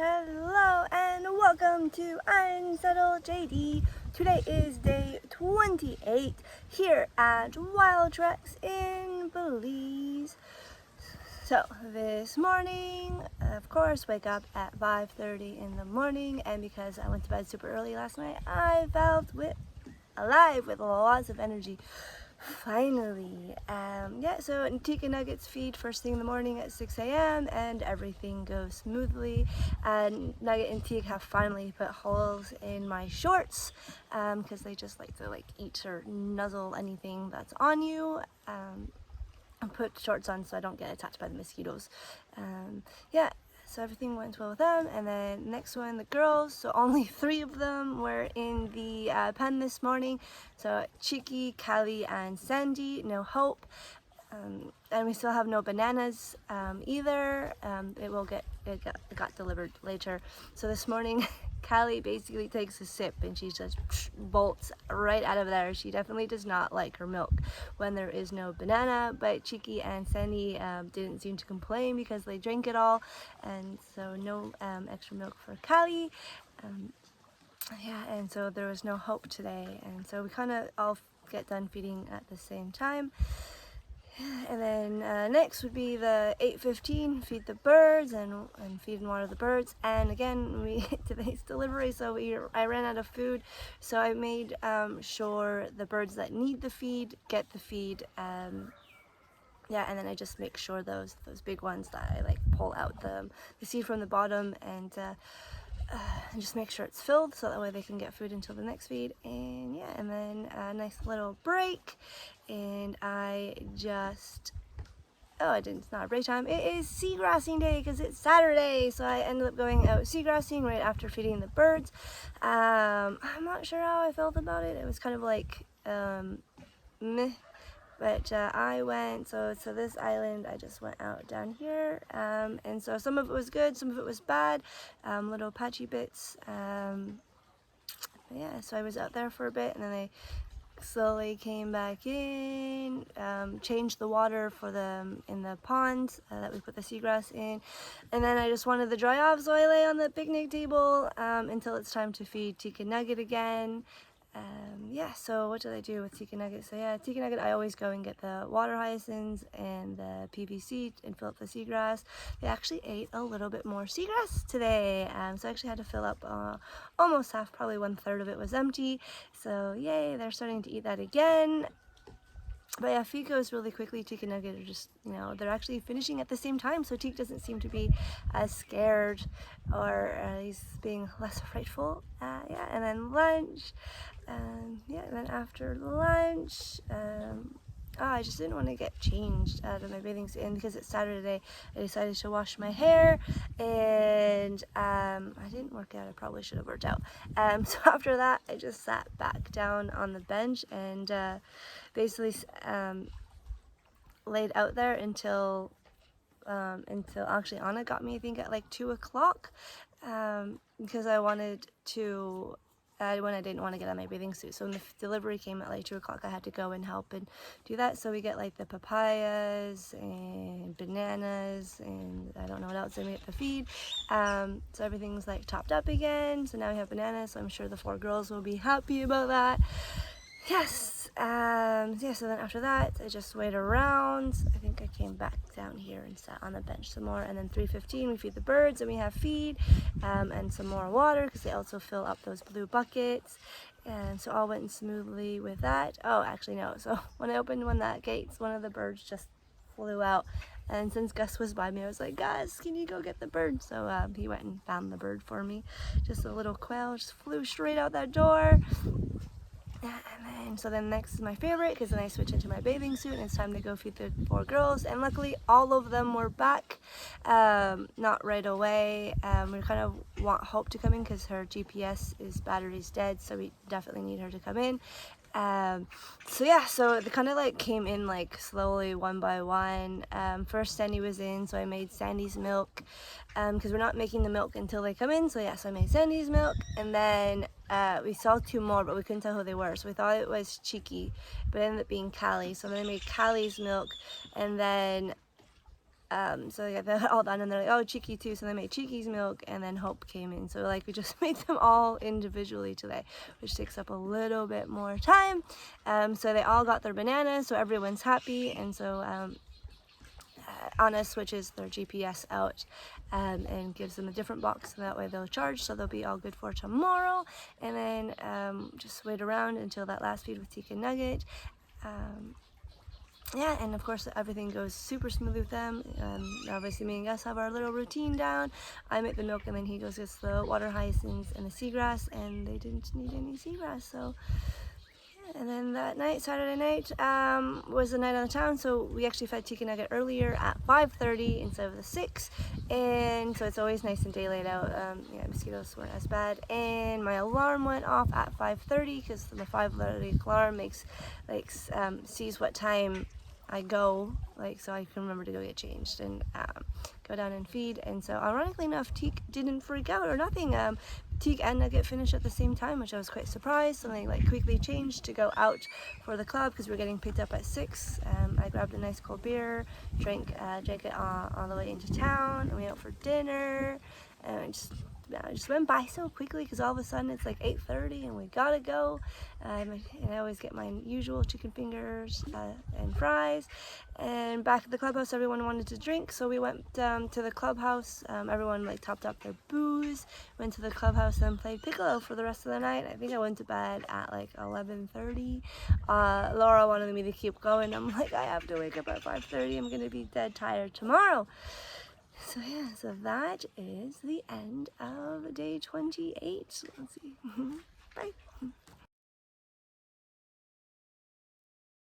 Hello and welcome to Untitled JD. Today is day 28 here at Wild Treks in Belize. So this morning, of course, wake up at 5:30 in the morning, and because I went to bed super early last night, I felt alive with lots of energy. Finally, so Tika Nuggets feed first thing in the morning at 6 a.m. and everything goes smoothly. And Nugget and Tika have finally put holes in my shorts because they just like to eat or nuzzle anything that's on you. And put shorts on so I don't get attacked by the mosquitoes. So everything went well with them. And then next one, the girls. So only 3 of them were in the pen this morning. So Cheeky, Callie, and Sandy. No hope. And we still have no bananas either. It got delivered later. So this morning, Callie basically takes a sip and she just bolts right out of there. She definitely does not like her milk when there is no banana, but Cheeky and Sandy didn't seem to complain because they drank it all, and so no extra milk for Callie. And so there was no hope today, and so we kind of all get done feeding at the same time. And then next would be the 8:15, feed the birds and feed and water the birds. And again, today's delivery, so I ran out of food, so I made sure the birds that need the feed get the feed. And then I just make sure those big ones that I pull out the seed from the bottom and just make sure it's filled so that way they can get food until the next feed. And then a nice little break, and it's not a break time, it is seagrassing day because it's Saturday, so I ended up going out seagrassing right after feeding the birds. I'm not sure how I felt about it. It was kind of meh. But I went, so this island, I just went out down here, and so some of it was good, some of it was bad, little patchy bits. So I was out there for a bit, and then I slowly came back in, changed the water in the pond that we put the seagrass in, and then I just wanted the dry off, so I lay on the picnic table until it's time to feed Tika Nugget again. So what did I do with Tika Nugget? So Tika Nugget, I always go and get the water hyacinths and the PVC and fill up the seagrass. They actually ate a little bit more seagrass today, so I actually had to fill up almost half, probably 1/3 of it was empty. So yay, they're starting to eat that again. But feed goes really quickly. Tika Nugget are just, they're actually finishing at the same time, so Tika doesn't seem to be as scared, or he's being less frightful. And then lunch. And then after lunch, I just didn't want to get changed out of my bathing suit, and because it's Saturday, I decided to wash my hair, and I didn't work out. I probably should have worked out. So after that, I just sat back down on the bench and basically laid out there until actually Anna got me, I think, at 2 o'clock, because I wanted to. When I didn't want to get out of my bathing suit. So when the delivery came at 2 o'clock, I had to go and help and do that. So we get the papayas and bananas and I don't know what else I made at the feed. So everything's topped up again. So now we have bananas. So I'm sure the 4 girls will be happy about that. Yes. So then after that, I just wait around. I think I came back down here and sat on the bench some more. And then 3:15, we feed the birds and we have feed and some more water because they also fill up those blue buckets. And so all went smoothly with that. Oh, actually no. So when I opened that gate, one of the birds just flew out. And since Gus was by me, I was like, Gus, can you go get the bird? So he went and found the bird for me. Just a little quail just flew straight out that door. So then next is my favorite, because then I switch into my bathing suit and it's time to go feed the 4 girls. And luckily all of them were back, not right away. We kind of want Hope to come in because her GPS battery's dead, so we definitely need her to come in. So they kind of came in slowly one by one. First Sandy was in, so I made Sandy's milk, because we're not making the milk until they come in. So I made Sandy's milk, and then we saw 2 more, but we couldn't tell who they were, so we thought it was Cheeky, but it ended up being Callie. So then I made Callie's milk, and then So they got that all done, and they're like, oh, Cheeky too. So they made Cheeky's milk, and then Hope came in. So like we just made them all individually today, which takes up a little bit more time. So they all got their bananas, so everyone's happy, and so Anna switches their GPS out and gives them a different box, so that way they'll charge, so they'll be all good for tomorrow. And then just wait around until that last feed with Tika and Nugget. Yeah, and of course everything goes super smooth with them. Obviously me and Gus have our little routine down. I make the milk, and then he goes gets the water hyacinths and the seagrass, and they didn't need any seagrass, so yeah. And then that night, Saturday night, was the night on the town, so we actually fed Tika Nugget earlier at 5:30 instead of the 6, and so it's always nice and daylight out. Yeah, mosquitoes weren't as bad, and my alarm went off at 5:30 because the 5:30 alarm makes sees what time I go, so I can remember to go get changed and go down and feed. And so ironically enough, Teak didn't freak out or nothing. Teak and Nugget finished at the same time, which I was quite surprised. So they quickly changed to go out for the club because we were getting picked up at 6. I grabbed a nice cold beer, drank it on the way into town, and we went out for dinner, and it just went by so quickly because all of a sudden it's like 8:30 and we gotta go. And I always get my usual chicken fingers and fries. And back at the clubhouse, everyone wanted to drink, so we went to the clubhouse. Everyone topped up their booze, went to the clubhouse, and played piccolo for the rest of the night. I think I went to bed at 11:30. Laura wanted me to keep going. I'm like, I have to wake up at 5:30. I'm gonna be dead tired tomorrow. So yeah, so that is the end of day 28. Let's see. Bye.